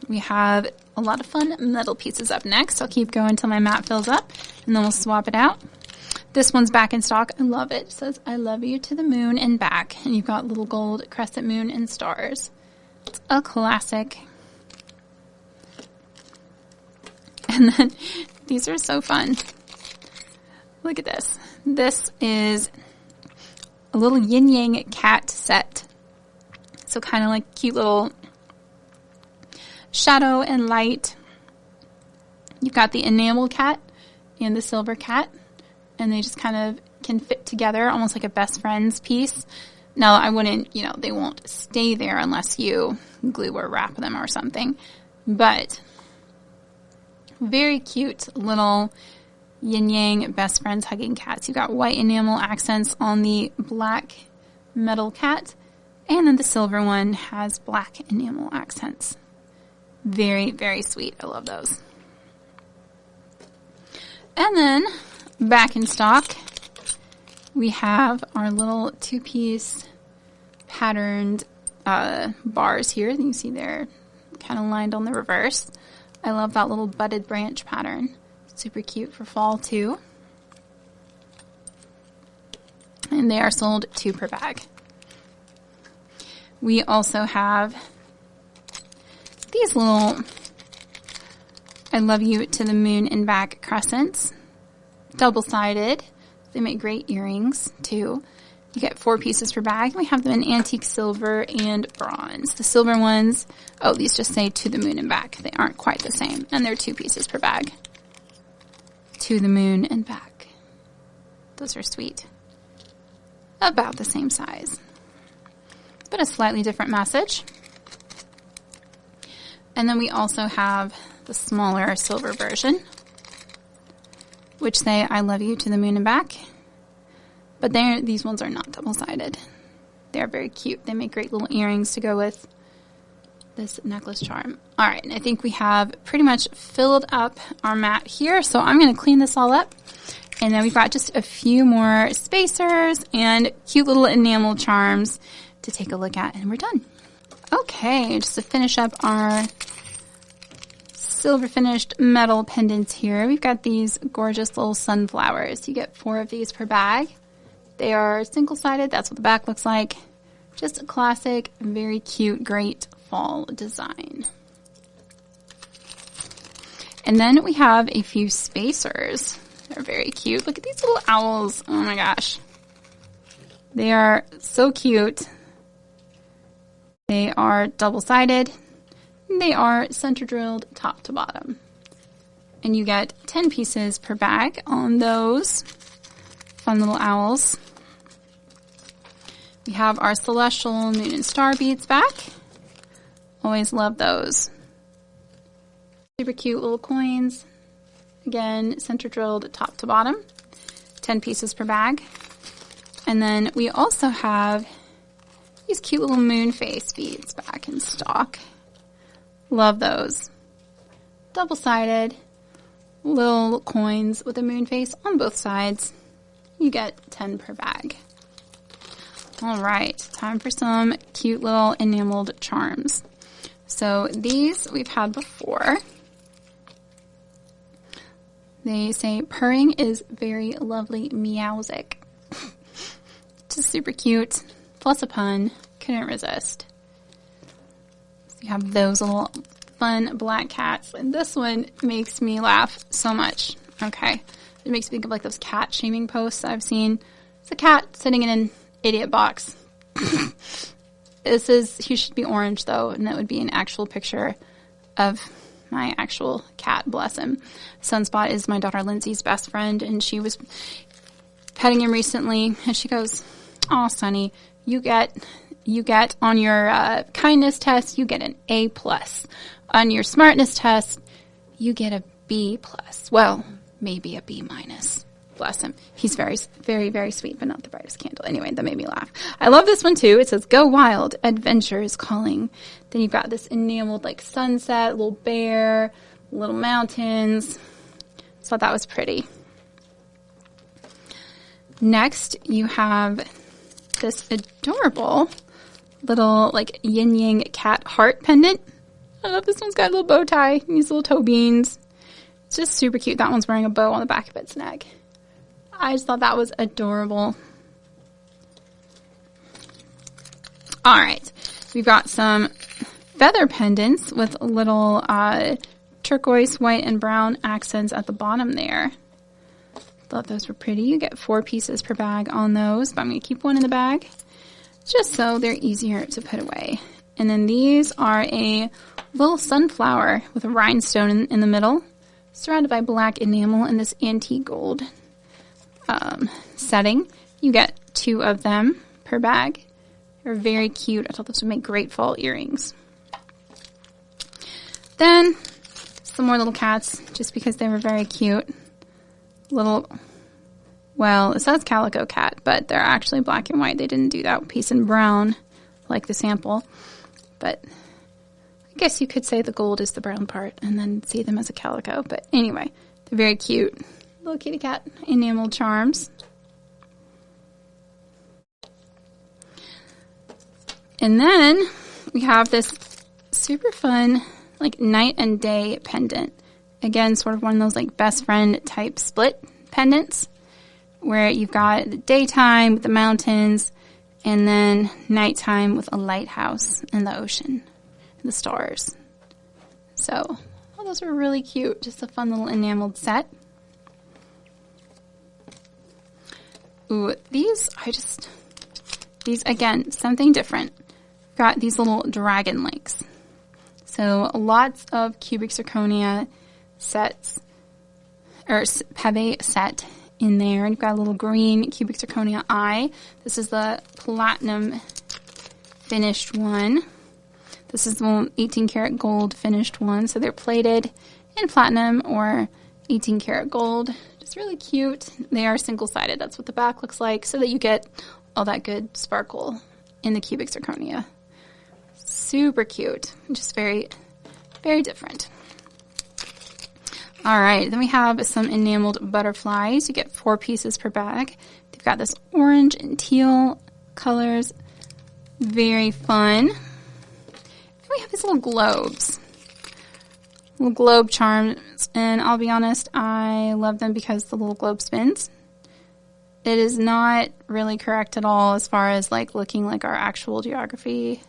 We have a lot of fun metal pieces up next. I'll keep going until my mat fills up, and then we'll swap it out. This one's back in stock. I love it. It says, I love you to the moon and back. And you've got little gold crescent moon and stars. It's a classic. And then these are so fun. Look at this. This is a little yin yang cat set. So kind of like cute little shadow and light. You've got the enamel cat and the silver cat. And they just kind of can fit together almost like a best friends piece. Now, I wouldn't, they won't stay there unless you glue or wrap them or something. But very cute little yin-yang best friends hugging cats. You've got white enamel accents on the black metal cat. And then the silver one has black enamel accents. Very, very sweet. I love those. And then back in stock, we have our little two-piece patterned bars here. You can see they're kind of lined on the reverse. I love that little budded branch pattern. Super cute for fall too. And they are sold 2 per bag. We also have these little I love you to the moon and back crescents. Double-sided. They make great earrings too. You get 4 pieces per bag. We have them in antique silver and bronze. The silver ones, oh, these just say to the moon and back. They aren't quite the same. And they're 2 pieces per bag. To the moon and back. Those are sweet. About the same size. But a slightly different message. And then we also have the smaller silver version, which say, I love you to the moon and back. But these ones are not double-sided. They're very cute. They make great little earrings to go with this necklace charm. All right, and I think we have pretty much filled up our mat here. So I'm going to clean this all up. And then we've got just a few more spacers and cute little enamel charms to take a look at, and we're done. Okay, just to finish up our silver finished metal pendants here, we've got these gorgeous little sunflowers. You get 4 of these per bag. They are single-sided. That's what the back looks like. Just a classic, very cute, great fall design. And then we have a few spacers. They're very cute. Look at these little owls. Oh my gosh. They are so cute. They are double-sided. They are center drilled top to bottom. And you get 10 pieces per bag on those fun little owls. We have our celestial moon and star beads back. Always love those. Super cute little coins. Again, center drilled top to bottom. 10 pieces per bag. And then we also have these cute little moon face beads back in stock. Love those. Double-sided little coins with a moon face on both sides. You get 10 per bag. All right, time for some cute little enameled charms. So these we've had before. They say purring is very lovely meowsic. Just super cute. Plus a pun. Couldn't resist. So you have those little fun black cats. And this one makes me laugh so much. Okay. It makes me think of like those cat shaming posts I've seen. It's a cat sitting in an idiot box. He should be orange though, and that would be an actual picture of my actual cat, bless him. Sunspot is my daughter Lindsay's best friend, and she was petting him recently, and she goes, "Oh, Sonny, you get on your kindness test, you get an A+. On your smartness test, you get a B+. Well, maybe a B-." Bless him. He's very, very, very sweet, but not the brightest candle. Anyway, that made me laugh. I love this one too. It says, "Go wild, adventure is calling." Then you've got this enameled like sunset, little bear, little mountains. So that was pretty. Next, you have this adorable little like yin yang cat heart pendant. I love this one's got a little bow tie and these little toe beans. It's just super cute. That one's wearing a bow on the back of its neck. I just thought that was adorable. All right. We've got some feather pendants with little turquoise, white, and brown accents at the bottom there. Thought those were pretty. You get 4 pieces per bag on those, but I'm going to keep one in the bag just so they're easier to put away. And then these are a little sunflower with a rhinestone in the middle, surrounded by black enamel in this antique gold setting. You get 2 of them per bag. They're very cute. I thought this would make great fall earrings. Then some more little cats, just because they were very cute. Well, it says calico cat, but they're actually black and white. They didn't do that piece in brown like the sample. But I guess you could say the gold is the brown part and then see them as a calico. But anyway, they're very cute. Little kitty cat enameled charms. And then we have this super fun like night and day pendant. Again, sort of one of those like best friend type split pendants where you've got the daytime with the mountains and then nighttime with a lighthouse and the ocean and the stars. So, those were really cute. Just a fun little enameled set. Ooh, these again, something different. Got these little dragon links. So lots of cubic zirconia sets, or pave set in there. And you've got a little green cubic zirconia eye. This is the platinum finished one. This is the 18 karat gold finished one. So they're plated in platinum or 18 karat gold. Just really cute. They are single-sided. That's what the back looks like, so that you get all that good sparkle in the cubic zirconia. Super cute. Just very, very different. All right, then we have some enameled butterflies. You get 4 pieces per bag. They've got this orange and teal colors. Very fun. And we have these little globes. Little globe charms, and I'll be honest, I love them because the little globe spins. It is not really correct at all as far as like looking like our actual geography.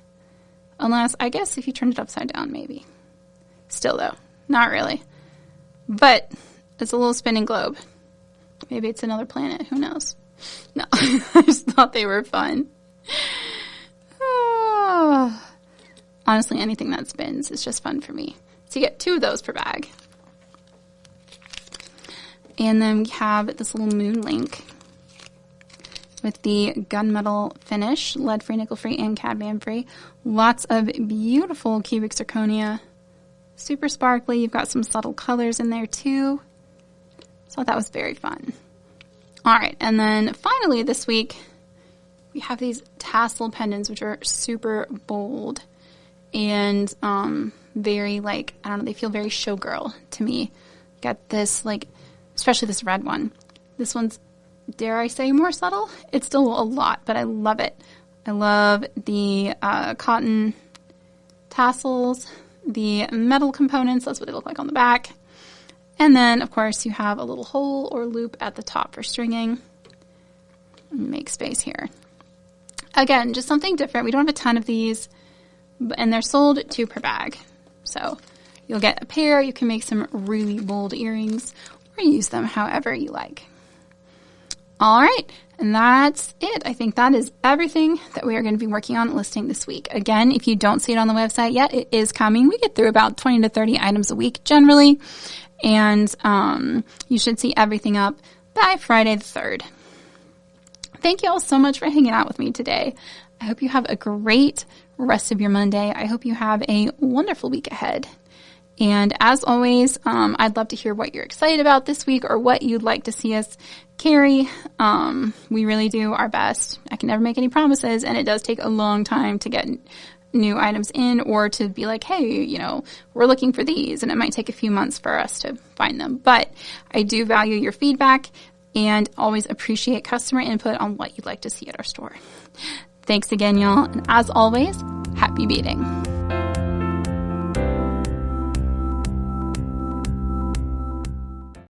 Unless, I guess if you turn it upside down, maybe. Still though, not really. But it's a little spinning globe. Maybe it's another planet, who knows? No, I just thought they were fun. Oh. Honestly, anything that spins is just fun for me. So you get 2 of those per bag. And then we have this little moon link with the gunmetal finish, lead-free, nickel-free, and cadmium-free. Lots of beautiful cubic zirconia. Super sparkly. You've got some subtle colors in there too. So that was very fun. All right, and then finally this week, we have these tassel pendants, which are super bold and very like, I don't know, they feel very showgirl to me. Got this like, especially this red one. This one's, dare I say, more subtle? It's still a lot, but I love it. I love the cotton tassels, the metal components, that's what they look like on the back. And then, of course, you have a little hole or loop at the top for stringing. Make space here. Again, just something different. We don't have a ton of these, and they're sold 2 per bag. So you'll get a pair. You can make some really bold earrings or use them however you like. All right, and that's it. I think that is everything that we are going to be working on listing this week. Again, if you don't see it on the website yet, it is coming. We get through about 20 to 30 items a week generally, and you should see everything up by Friday the 3rd. Thank you all so much for hanging out with me today. I hope you have a great rest of your Monday. I hope you have a wonderful week ahead. And as always, I'd love to hear what you're excited about this week or what you'd like to see us carry. We really do our best. I can never make any promises, and it does take a long time to get new items in or to be like, hey, you know, we're looking for these, and it might take a few months for us to find them. But I do value your feedback and always appreciate customer input on what you'd like to see at our store. Thanks again, y'all. And as always, happy beading.